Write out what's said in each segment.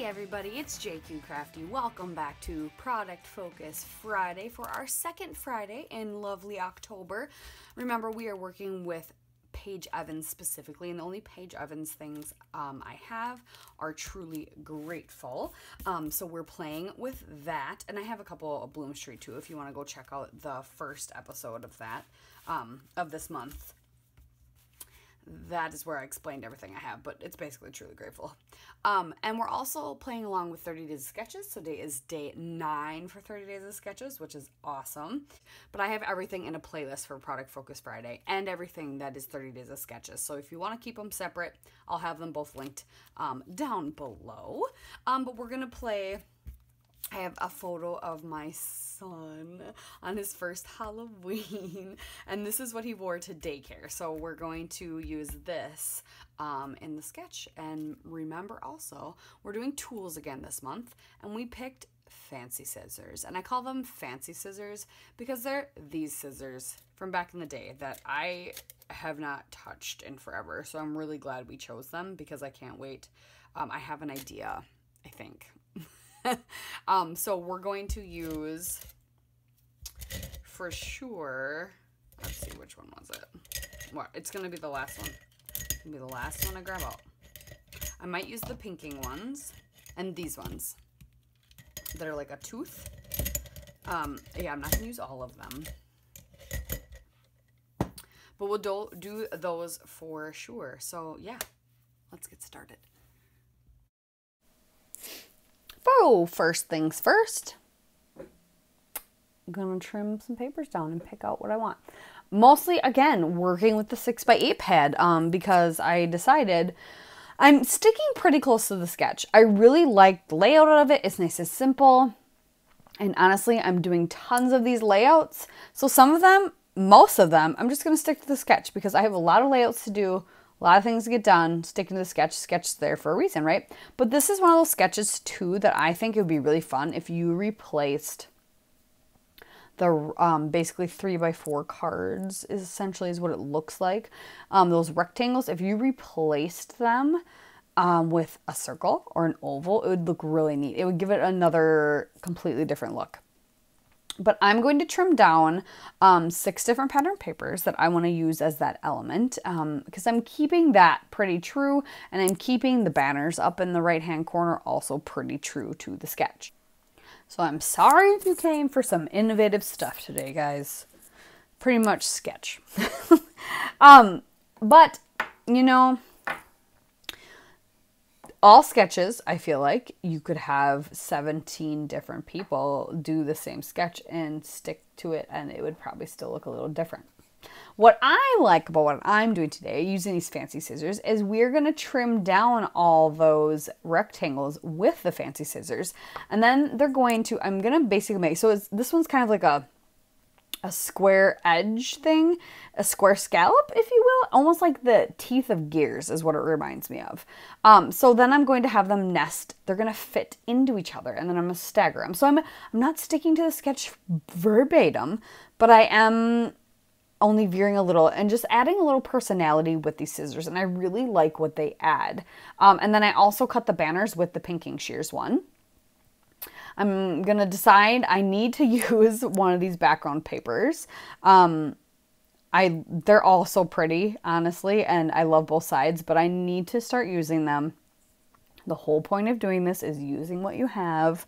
everybody, it's JQ Crafty. Welcome back to Product Focus Friday for our second Friday in lovely October. Remember, we are working with Paige Evans specifically, and the only Paige Evans things I have are Truly Grateful. So we're playing with that, and I have a couple of Bloom Street too if you want to go check out the first episode of that, of this month. That is where I explained everything I have, but it's basically Truly Grateful. And we're also playing along with 30 Days of Sketches. So today is day 9 for 30 Days of Sketches, which is awesome. But I have everything in a playlist for Product Focus Friday and everything that is 30 Days of Sketches. So if you want to keep them separate, I'll have them both linked down below. But we're going to play... I have a photo of my son on his first Halloween, and this is what he wore to daycare. So we're going to use this in the sketch. And remember also, we're doing tools again this month, and we picked fancy scissors. And I call them fancy scissors because they're these scissors from back in the day that I have not touched in forever. So I'm really glad we chose them because I can't wait. I have an idea, I think. So we're going to use, for sure, let's see, which one was it? What? It's going to be the last one. It's going to be the last one I grab out. I might use the pinking ones and these ones that are like a tooth. Yeah, I'm not going to use all of them. But we'll do those for sure. So yeah, let's get started. So first things first, I'm going to trim some papers down and pick out what I want. Mostly, again, working with the 6x8 pad because I decided I'm sticking pretty close to the sketch. I really like the layout of it. It's nice and simple. And honestly, I'm doing tons of these layouts. So some of them, most of them, I'm just going to stick to the sketch because I have a lot of layouts to do. A lot of things to get done, sticking to the sketch. Sketch's there for a reason, right? But this is one of those sketches too that I think it would be really fun if you replaced the basically 3x4 cards is essentially what it looks like. Those rectangles, if you replaced them with a circle or an oval, it would look really neat. It would give it another completely different look. But I'm going to trim down 6 different pattern papers that I want to use as that element because I'm keeping that pretty true, and I'm keeping the banners up in the right hand corner also pretty true to the sketch. So I'm sorry if you came for some innovative stuff today, guys. Pretty much sketch. But, you know, all sketches, I feel like you could have 17 different people do the same sketch and stick to it, and it would probably still look a little different. What I like about what I'm doing today, using these fancy scissors, is we're going to trim down all those rectangles with the fancy scissors. And then I'm going to basically make, so this one's kind of like a square edge thing, a square scallop, if you will, almost like the teeth of gears is what it reminds me of. So then I'm going to have them nest. They're going to fit into each other, and then I'm going to stagger them. So I'm not sticking to the sketch verbatim, but I am only veering a little and just adding a little personality with these scissors, and I really like what they add. And then I also cut the banners with the pinking shears one. I'm going to decide I need to use one of these background papers. They're all so pretty, honestly, and I love both sides, but I need to start using them. The whole point of doing this is using what you have.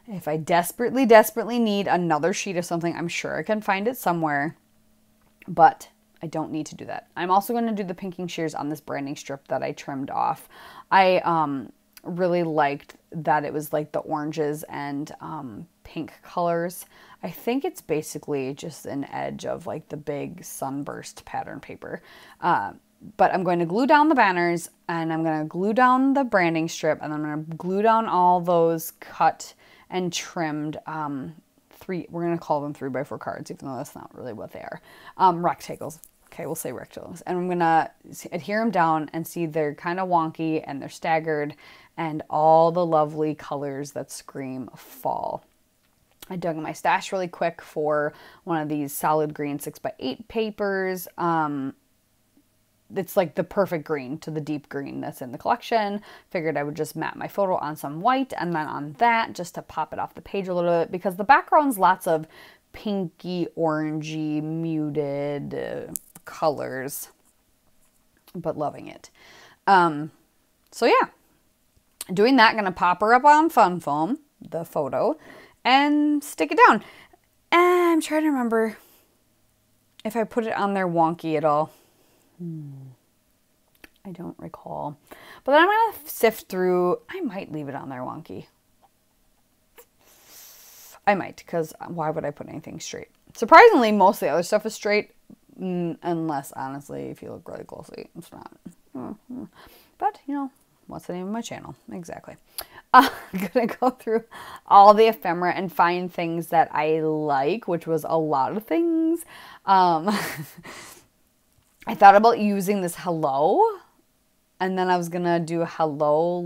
If I desperately, desperately need another sheet of something, I'm sure I can find it somewhere, but I don't need to do that. I'm also going to do the pinking shears on this branding strip that I trimmed off. I really liked that it was like the oranges and pink colors. I think it's basically just an edge of like the big sunburst pattern paper. But I'm going to glue down the banners, and I'm going to glue down the branding strip, and I'm going to glue down all those cut and trimmed we're going to call them 3x4 cards, even though that's not really what they are. Rectangles. Okay, we'll say rectangles. And I'm going to adhere them down and see they're kind of wonky and they're staggered and all the lovely colors that scream fall. I dug in my stash really quick for one of these solid green 6x8 papers. it's like the perfect green to the deep green that's in the collection. Figured I would just map my photo on some white and then on that just to pop it off the page a little bit, because the background's lots of pinky, orangey, muted colors, but loving it. So yeah, doing that, gonna pop her up on Fun Foam, the photo, and stick it down. And I'm trying to remember if I put it on there wonky at all. I don't recall. But then I'm going to sift through. I might leave it on there wonky. I might, because why would I put anything straight? Surprisingly, most of the other stuff is straight. Unless, honestly, if you look really closely, it's not. But, you know, what's the name of my channel? Exactly. I'm going to go through all the ephemera and find things that I like, which was a lot of things. I thought about using this hello, and then I was going to do hello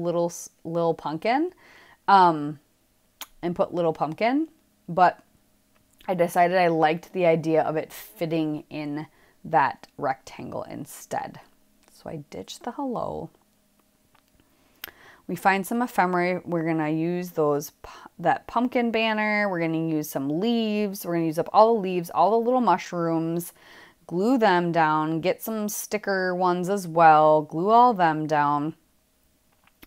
little pumpkin, and put little pumpkin, but I decided I liked the idea of it fitting in that rectangle instead. So I ditched the hello. We find some ephemera. We're going to use that pumpkin banner. We're going to use some leaves. We're going to use up all the leaves, all the little mushrooms, glue them down, get some sticker ones as well, glue all them down.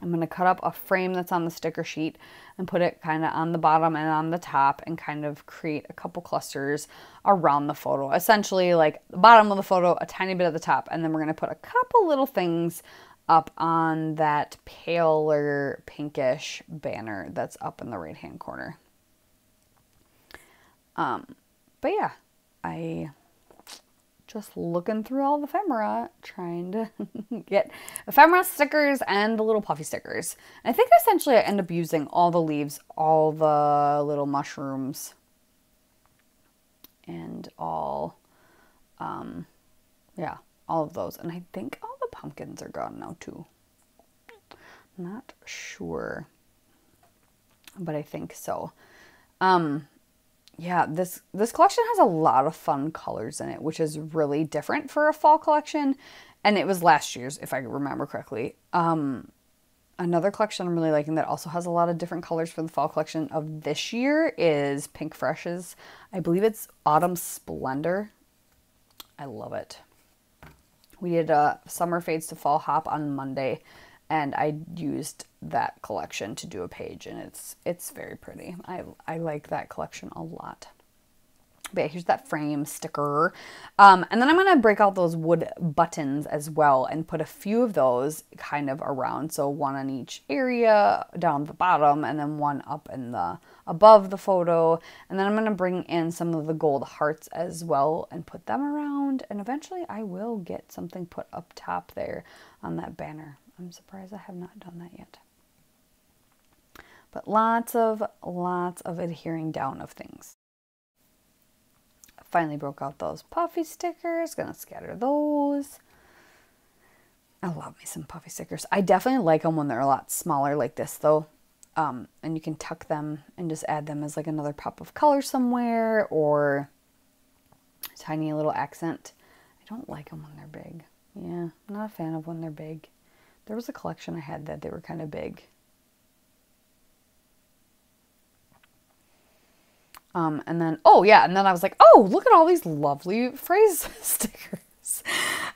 I'm going to cut up a frame that's on the sticker sheet and put it kind of on the bottom and on the top and kind of create a couple clusters around the photo. Essentially like the bottom of the photo, a tiny bit at the top, and then we're going to put a couple little things up on that paler pinkish banner that's up in the right hand corner. But yeah, I just looking through all the ephemera, trying to get ephemera stickers and the little puffy stickers. And I think essentially I end up using all the leaves, all the little mushrooms, and all, yeah, all of those. And I think all the pumpkins are gone now too. Not sure, but I think so. Yeah, this collection has a lot of fun colors in it, which is really different for a fall collection. And it was last year's, if I remember correctly. Another collection I'm really liking that also has a lot of different colors for the fall collection of this year is Pink Fresh's. I believe it's Autumn Splendor. I love it. We did a Summer Fades to Fall Hop on Monday, and I used that collection to do a page, and it's very pretty. I like that collection a lot. But yeah, here's that frame sticker. And then I'm going to break out those wood buttons as well and put a few of those kind of around. So one on each area down the bottom, and then one up in the above the photo. And then I'm going to bring in some of the gold hearts as well and put them around. And eventually I will get something put up top there on that banner. I'm surprised I have not done that yet. But lots of adhering down of things. Finally broke out those puffy stickers. Gonna scatter those. I love me some puffy stickers. I definitely like them when they're a lot smaller like this though. And you can tuck them and just add them as like another pop of color somewhere, or a tiny little accent. I don't like them when they're big. Yeah, I'm not a fan of when they're big. There was a collection I had that they were kind of big. And then, oh yeah, and then I was like, oh, look at all these lovely phrase stickers.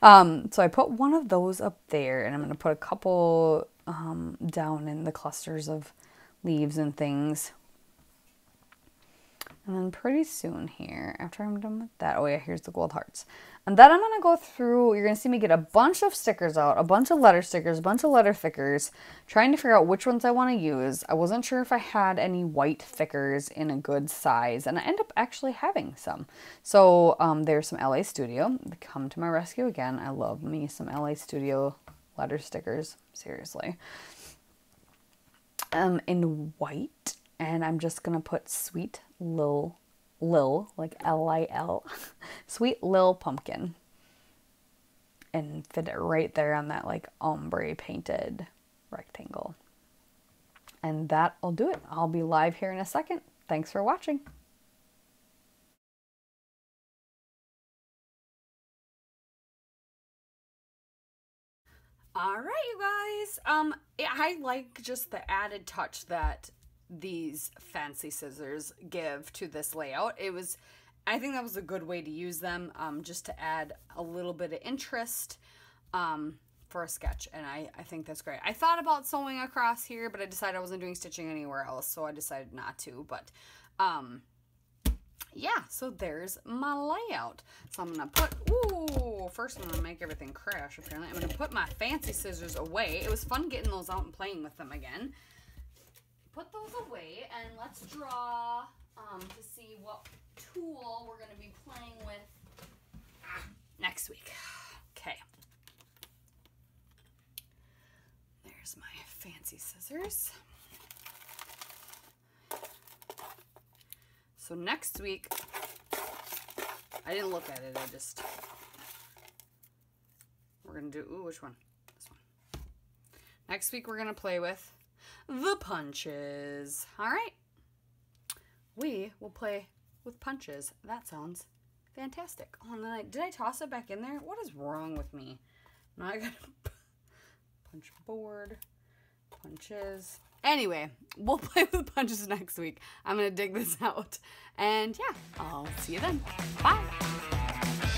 So I put one of those up there, and I'm going to put a couple down in the clusters of leaves and things. And then pretty soon here, after I'm done with that, oh yeah, here's the gold hearts. And then I'm going to go through, you're going to see me get a bunch of stickers out, a bunch of letter stickers, a bunch of letter thickers, trying to figure out which ones I want to use. I wasn't sure if I had any white thickers in a good size, and I end up actually having some. So there's some LA Studio. Come to my rescue again. I love me some LA Studio letter stickers, seriously. In white, and I'm just going to put Sweet Lil, like L-I-L, Sweet Lil Pumpkin, and fit it right there on that like ombre painted rectangle. And that'll do it. I'll be live here in a second. Thanks for watching. I like just the added touch that these fancy scissors give to this layout. I think that was a good way to use them, just to add a little bit of interest for a sketch, and I think that's great. I thought about sewing across here, but I decided I wasn't doing stitching anywhere else, so I decided not to, but yeah, so there's my layout. So I'm going to put, first I'm going to make everything crash, apparently. I'm going to put my fancy scissors away. It was fun getting those out and playing with them again. Put those away, and let's draw to see what tool we're going to be playing with next week. Okay. There's my fancy scissors. So next week, I didn't look at it, we're going to do, which one? This one. Next week, we're going to play with the punches. All right. We will play with punches. That sounds fantastic. Oh, and then did I toss it back in there? What is wrong with me? Now I got punch board, punches. Anyway, we'll play with punches next week. I'm going to dig this out. And yeah, I'll see you then. Bye.